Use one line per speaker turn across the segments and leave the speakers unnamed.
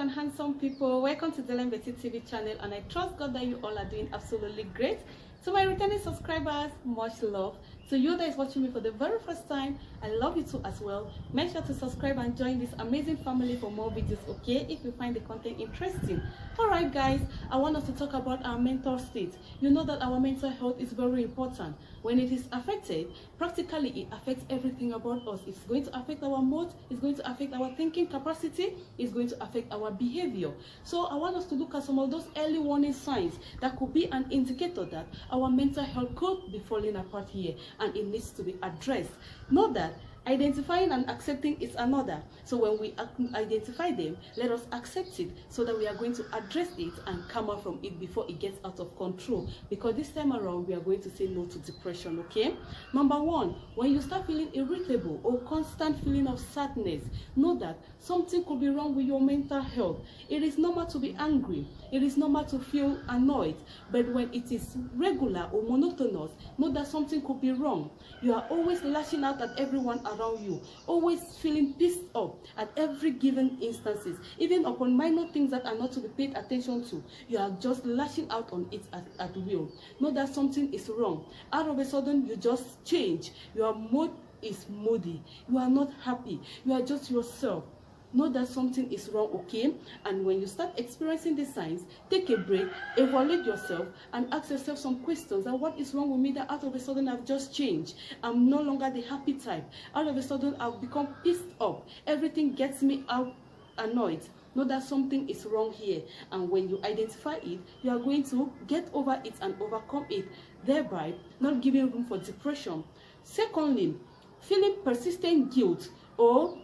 and handsome people, welcome to the ALL.Mental TV channel, and I trust God that you all are doing absolutely great. To my returning subscribers, much love. To you that is watching me for the very first time, I love you too as well. Make sure to subscribe and join this amazing family for more videos, okay, if you find the content interesting. Alright guys, I want us to talk about our mental state. You know that our mental health is very important. When it is affected, practically it affects everything about us. It's going to affect our mood, it's going to affect our thinking capacity, it's going to affect our behavior. So I want us to look at some of those early warning signs that could be an indicator that our mental health could be falling apart here, and it needs to be addressed. Know that identifying and accepting is another. So when we identify them, let us accept it so that we are going to address it and come out from it before it gets out of control. Because this time around, we are going to say no to depression, okay? Number one, when you start feeling irritable or constant feeling of sadness, know that something could be wrong with your mental health. It is normal to be angry. It is normal to feel annoyed. But when it is regular or monotonous, know that something could be wrong. You are always lashing out at everyone around you, always feeling pissed off at every given instances, even upon minor things that are not to be paid attention to. You are just lashing out on it at will. Know that something is wrong. Out of a sudden, you just change. Your mood is moody. You are not happy. You are just yourself. Know that something is wrong, okay? And when you start experiencing these signs, take a break, evaluate yourself, and ask yourself some questions. That what is wrong with me that out of a sudden I've just changed? I'm no longer the happy type. Out of a sudden I've become pissed off. Everything gets me out annoyed. Know that something is wrong here. And when you identify it, you are going to get over it and overcome it, thereby not giving room for depression. Secondly, feeling persistent guilt or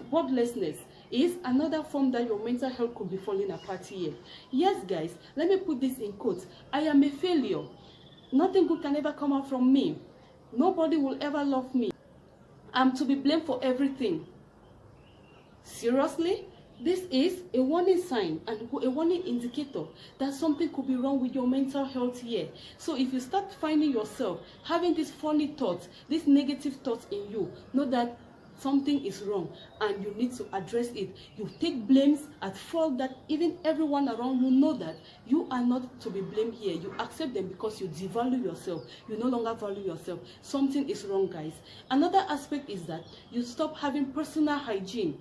hopelessness is another form that your mental health could be falling apart here. Yes guys, let me put this in quotes. I am a failure. Nothing good can ever come out from me. Nobody will ever love me. I'm to be blamed for everything. Seriously? This is a warning sign and a warning indicator that something could be wrong with your mental health here. So if you start finding yourself having these funny thoughts, these negative thoughts in you, know that something is wrong and you need to address it. You take blames at fault that even everyone around you know that you are not to be blamed here. You accept them because you devalue yourself. You no longer value yourself. Something is wrong, guys. Another aspect is that you stop having personal hygiene.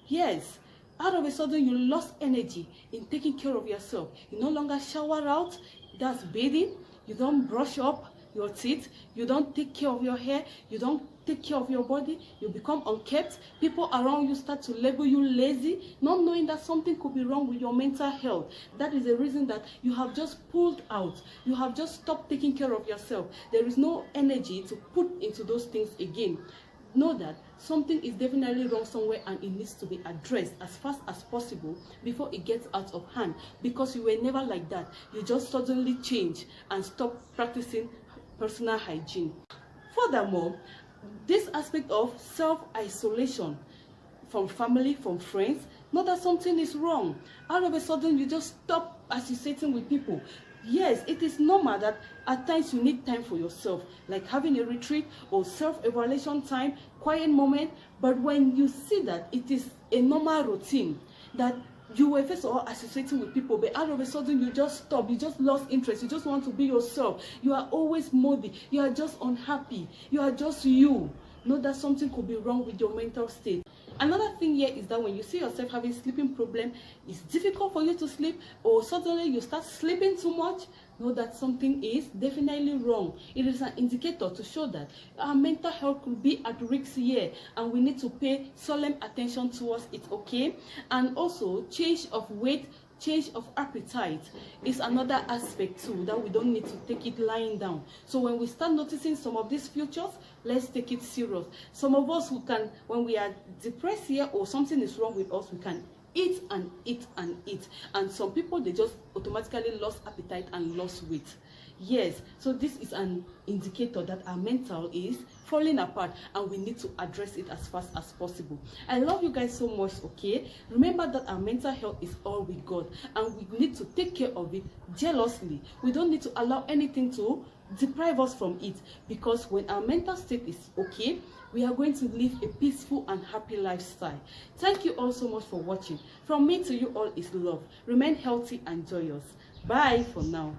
Yes, out of a sudden you lost energy in taking care of yourself. You no longer shower out, that's bathing. You don't brush up your teeth, you don't take care of your hair, you don't take care of your body, you become unkempt. People around you start to label you lazy, not knowing that something could be wrong with your mental health. That is the reason that you have just pulled out. You have just stopped taking care of yourself. There is no energy to put into those things again. Know that something is definitely wrong somewhere and it needs to be addressed as fast as possible before it gets out of hand, because you were never like that. You just suddenly change and stop practicing personal hygiene. Furthermore, this aspect of self-isolation from family, from friends, know that something is wrong. Out of a sudden, you just stop associating with people. Yes, it is normal that at times you need time for yourself, like having a retreat or self-evaluation time, quiet moment. But when you see that it is a normal routine, that you were first of all associating with people, but out of a sudden you just stop, you just lost interest, you just want to be yourself, you are always moody, you are just unhappy, you are just you. Know that something could be wrong with your mental state. Another thing here is that when you see yourself having sleeping problem, it's difficult for you to sleep, or suddenly you start sleeping too much, know that something is definitely wrong. It is an indicator to show that our mental health could be at risk here, and we need to pay solemn attention towards it, okay? And also, change of weight, change of appetite is another aspect too that we don't need to take it lying down. So when we start noticing some of these features, let's take it serious. Some of us who can, when we are depressed here or something is wrong with us, we can eat and eat and eat. And some people, they just automatically lost appetite and lost weight. Yes, so this is an indicator that our mental is falling apart and we need to address it as fast as possible. I love you guys so much, okay? Remember that our mental health is all with God and we need to take care of it jealously. We don't need to allow anything to deprive us from it, because when our mental state is okay, we are going to live a peaceful and happy lifestyle. Thank you all so much for watching. From me to you all is love. Remain healthy and joyous. Bye for now.